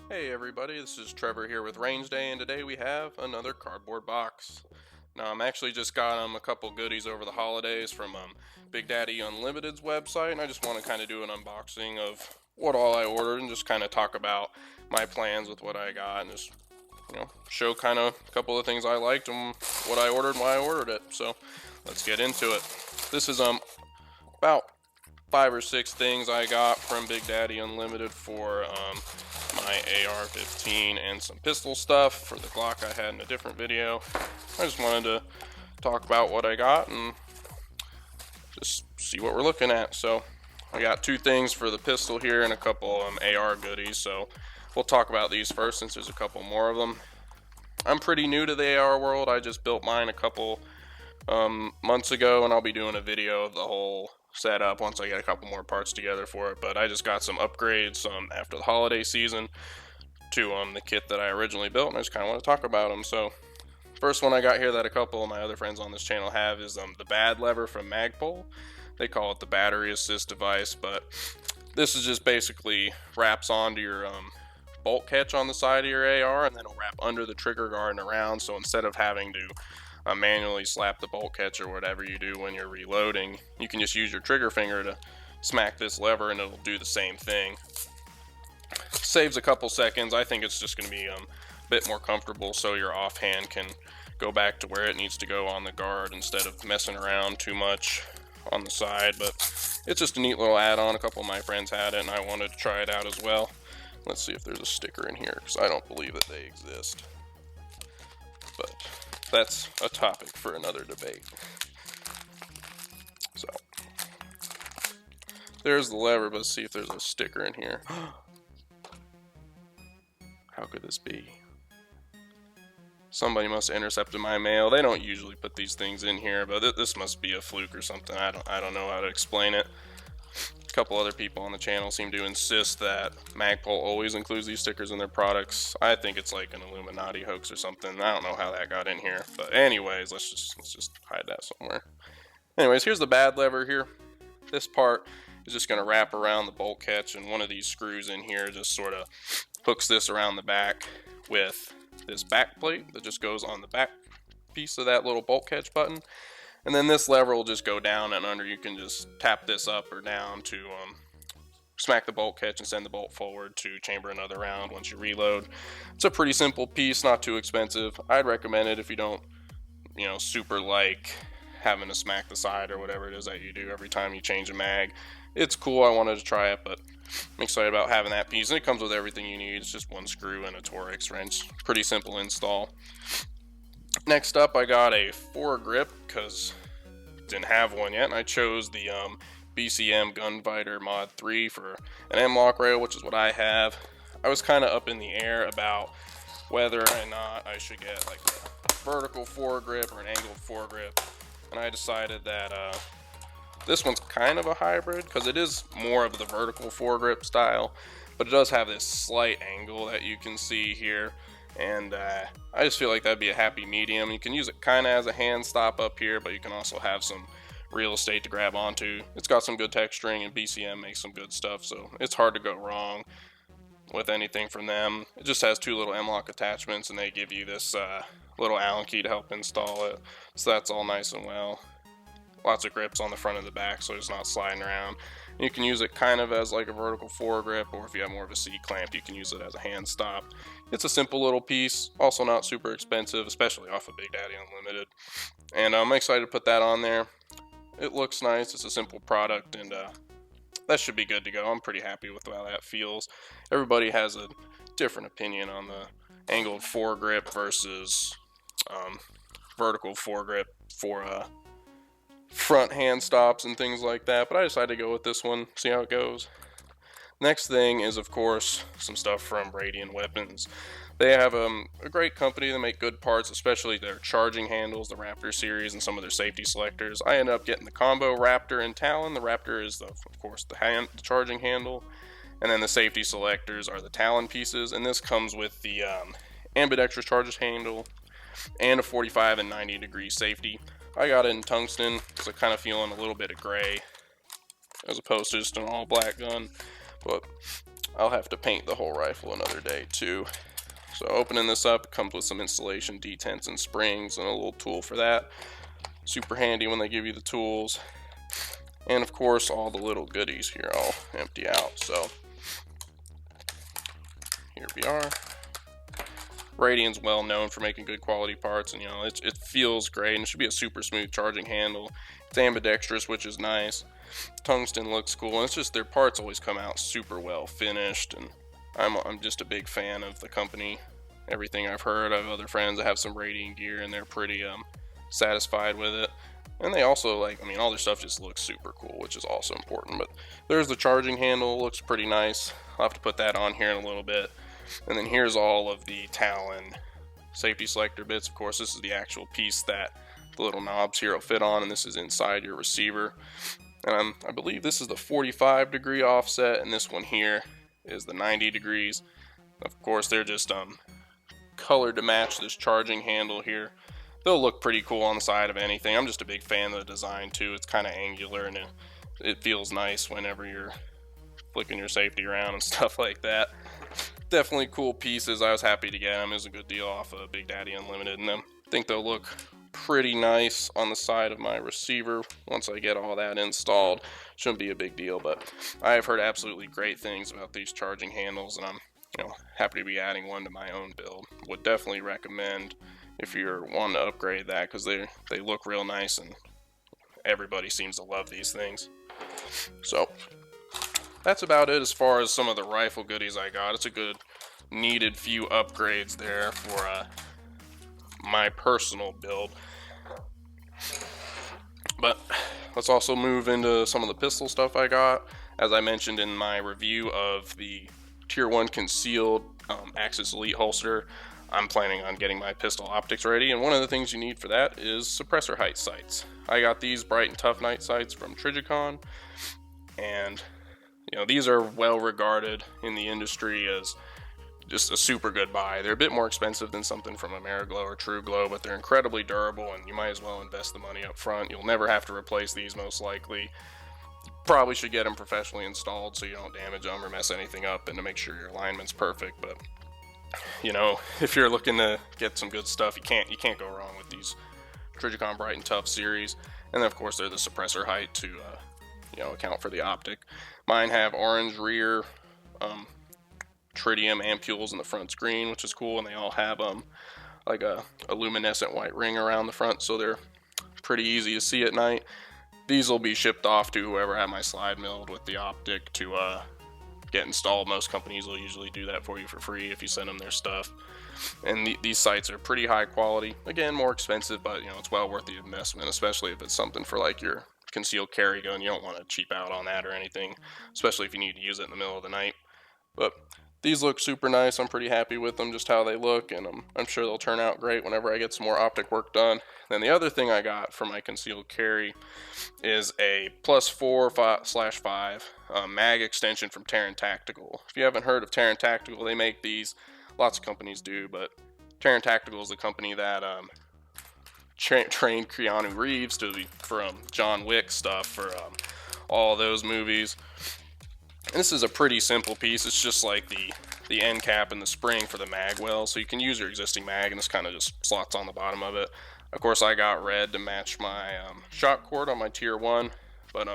Hey everybody, this is Trevor here with Range Day, and today we have another cardboard box. Now I'm actually just got a couple goodies over the holidays from Big Daddy Unlimited's website, and I just want to kind of do an unboxing of what all I ordered and just kind of talk about my plans with what I got and just, show kind of a couple of things I liked and what I ordered and why I ordered it. So let's get into it. This is about 5 or 6 things I got from Big Daddy Unlimited for my AR-15 and some pistol stuff for the Glock I had in a different video. I just wanted to talk about what I got and just see what we're looking at. So I got 2 things for the pistol here and a couple AR goodies, so we'll talk about these first since there's a couple more of them. I'm pretty new to the AR world. I just built mine a couple months ago, and I'll be doing a video of the whole setup once I get a couple more parts together for it. But I just got some upgrades after the holiday season to the kit that I originally built, and I just kind of want to talk about them. So first one I got here that a couple of my other friends on this channel have is the bad lever from Magpul. They call it the battery assist device, but this is just basically wraps onto your bolt catch on the side of your AR, and then it'll wrap under the trigger guard and around. So instead of having to manually slap the bolt catch or whatever you do when you're reloading, you can just use your trigger finger to smack this lever and it'll do the same thing. Saves a couple seconds. I think it's just going to be a bit more comfortable so your offhand can go back to where it needs to go on the guard instead of messing around too much on the side. But it's just a neat little add-on. A couple of my friends had it and I wanted to try it out as well. Let's see if there's a sticker in here, because I don't believe that they exist. But that's a topic for another debate. So there's the lever, but let's see if there's a sticker in here. How could this be? Somebody must have intercepted my mail. They don't usually put these things in here, but this must be a fluke or something. I don't know how to explain it. A couple other people on the channel seem to insist that Magpul always includes these stickers in their products. I think it's like an Illuminati hoax or something. I don't know how that got in here. But anyways, let's just hide that somewhere. Anyways, here's the bad lever here. This part is just going to wrap around the bolt catch, and one of these screws in here just sort of hooks this around the back with this back plate that just goes on the back piece of that little bolt catch button. And then this lever will just go down and under. You can just tap this up or down to smack the bolt catch and send the bolt forward to chamber another round once you reload. It's a pretty simple piece, not too expensive. I'd recommend it if you don't, super like having to smack the side or whatever it is that you do every time you change a mag. It's cool. I wanted to try it, but I'm excited about having that piece. And it comes with everything you need. It's just one screw and a Torx wrench. Pretty simple install. Next up, I got a foregrip because didn't have one yet, and I chose the BCM Gunfighter Mod 3 for an M-LOK rail, which is what I have. I was kind of up in the air about whether or not I should get like a vertical foregrip or an angled foregrip, and I decided that this one's kind of a hybrid because it is more of the vertical foregrip style, but it does have this slight angle that you can see here. And I just feel like that'd be a happy medium. You can use it kind of as a hand stop up here, but you can also have some real estate to grab onto. It's got some good texturing, and BCM makes some good stuff, so it's hard to go wrong with anything from them. It just has 2 little M-LOK attachments, and they give you this little Allen key to help install it. So that's all nice and well. Lots of grips on the front and the back, so it's not sliding around. You can use it kind of as like a vertical foregrip, or if you have more of a C-clamp, you can use it as a hand stop. It's a simple little piece, also not super expensive, especially off of Big Daddy Unlimited. And I'm excited to put that on there. It looks nice, it's a simple product, and that should be good to go. I'm pretty happy with how that feels. Everybody has a different opinion on the angled foregrip versus vertical foregrip front hand stops and things like that, but I decided to go with this one, see how it goes. Next thing is, of course, some stuff from Radiant Weapons. They have a great company that make good parts, especially their charging handles, the Raptor series, and some of their safety selectors. I ended up getting the combo Raptor and Talon. The Raptor is, of course, the charging handle, and then the safety selectors are the Talon pieces, and this comes with the ambidextrous charges handle and a 45 and 90 degree safety. I got it in tungsten because I'm kind of feeling a little bit of gray as opposed to just an all black gun, but I'll have to paint the whole rifle another day too. So opening this up, it comes with some installation detents and springs and a little tool for that. Super handy when they give you the tools. And of course all the little goodies here I'll empty out. So here we are. Radiant's well known for making good quality parts, and you know it feels great, and it should be a super smooth charging handle. It's ambidextrous, which is nice. Tungsten looks cool, and it's just their parts always come out super well finished, and I'm just a big fan of the company. Everything I've heard, I have other friends that have some Radiant gear, and they're pretty satisfied with it. And they also all their stuff just looks super cool, which is also important. But there's the charging handle, looks pretty nice. I'll have to put that on here in a little bit. And then here's all of the Talon safety selector bits. Of course, this is the actual piece that the little knobs here will fit on, and this is inside your receiver. And I believe this is the 45 degree offset, and this one here is the 90 degrees. Of course, they're just colored to match this charging handle here. They'll look pretty cool on the side of anything. I'm just a big fan of the design too. It's kind of angular, and it feels nice whenever you're flicking your safety around and stuff like that. Definitely cool pieces. I was happy to get them. It was a good deal off of Big Daddy Unlimited, and I think they'll look pretty nice on the side of my receiver once I get all that installed. Shouldn't be a big deal, but I have heard absolutely great things about these charging handles, and I'm happy to be adding one to my own build. Would definitely recommend if you're wanting to upgrade that, because they look real nice and everybody seems to love these things. So that's about it as far as some of the rifle goodies I got. It's a good needed few upgrades there for my personal build. But let's also move into some of the pistol stuff I got. As I mentioned in my review of the Tier 1 concealed Axis Elite holster, I'm planning on getting my pistol optics ready, and one of the things you need for that is suppressor height sights. I got these bright and tough night sights from Trigicon, and these are well regarded in the industry as just a super good buy. They're a bit more expensive than something from Ameriglow or TrueGlow, but they're incredibly durable, and you might as well invest the money up front. You'll never have to replace these most likely. Probably should get them professionally installed so you don't damage them or mess anything up, and to make sure your alignment's perfect. But if you're looking to get some good stuff, you can't go wrong with these Trigicon Bright and Tough series. And then of course they're the suppressor height to account for the optic. Mine have orange rear tritium ampules in the front screen, which is cool, and they all have like a luminescent white ring around the front, so they're pretty easy to see at night. These will be shipped off to whoever had my slide milled with the optic to get installed. Most companies will usually do that for you for free if you send them their stuff. And these sights are pretty high quality. Again, more expensive, but it's well worth the investment, especially if it's something for like your concealed carry gun. You don't want to cheap out on that or anything, especially if you need to use it in the middle of the night. But these look super nice. I'm pretty happy with them, just how they look, and I'm sure they'll turn out great whenever I get some more optic work done. Then the other thing I got for my concealed carry is a +4/5 mag extension from Tarrant Tactical. If you haven't heard of Tarrant Tactical, they make these. Lots of companies do, but Tarrant Tactical is the company that trained Keanu Reeves for John Wick stuff for all those movies. And this is a pretty simple piece. It's just like the end cap and the spring for the mag well, so you can use your existing mag, and this kind of just slots on the bottom of it. Of course, I got red to match my shot cord on my Tier 1, but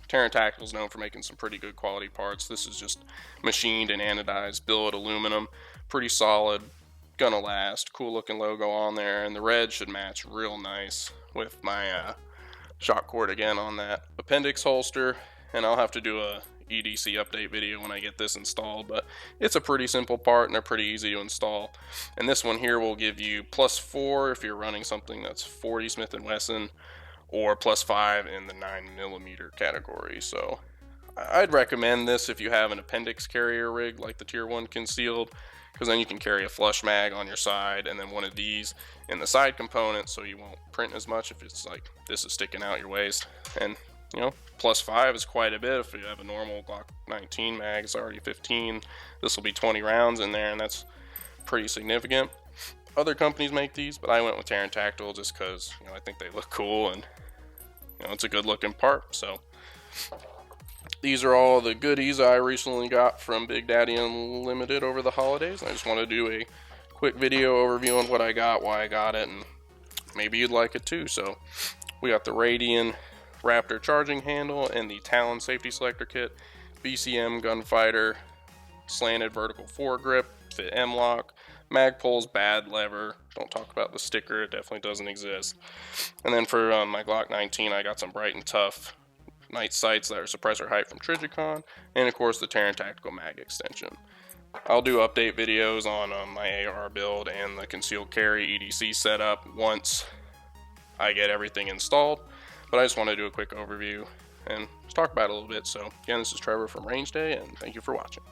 Tarrant Tactical is known for making some pretty good quality parts. This is just machined and anodized billet aluminum, pretty solid, gonna last, cool looking logo on there, and the red should match real nice with my shot cord again on that appendix holster. And I'll have to do a EDC update video when I get this installed, but it's a pretty simple part and they're pretty easy to install. And this one here will give you +4 if you're running something that's 40 Smith & Wesson, or +5 in the 9mm category. So I'd recommend this if you have an appendix carrier rig like the Tier 1 concealed, because then you can carry a flush mag on your side and then one of these in the side component, so you won't print as much if it's like this is sticking out your waist. And you know, +5 is quite a bit. If you have a normal Glock 19 mag, it's already 15. This will be 20 rounds in there, and that's pretty significant. Other companies make these, but I went with Tarrant Tactical just because, you know, I think they look cool and, you know, it's a good looking part. So these are all the goodies I recently got from Big Daddy Unlimited over the holidays. I just want to do a quick video overview on what I got, why I got it, and maybe you'd like it too. So we got the Radian Raptor charging handle and the Talon safety selector kit, BCM gunfighter, slanted vertical foregrip, fit M-lock, Magpul's bad lever. Don't talk about the sticker, it definitely doesn't exist. And then for my Glock 19, I got some bright and tough night sights that are Suppressor Hight from Trigicon, and of course the Tarrant Tactical mag extension. I'll do update videos on my AR build and the concealed carry EDC setup once I get everything installed, but I just want to do a quick overview and just talk about it a little bit. So again, this is Trevor from Range Day, and thank you for watching.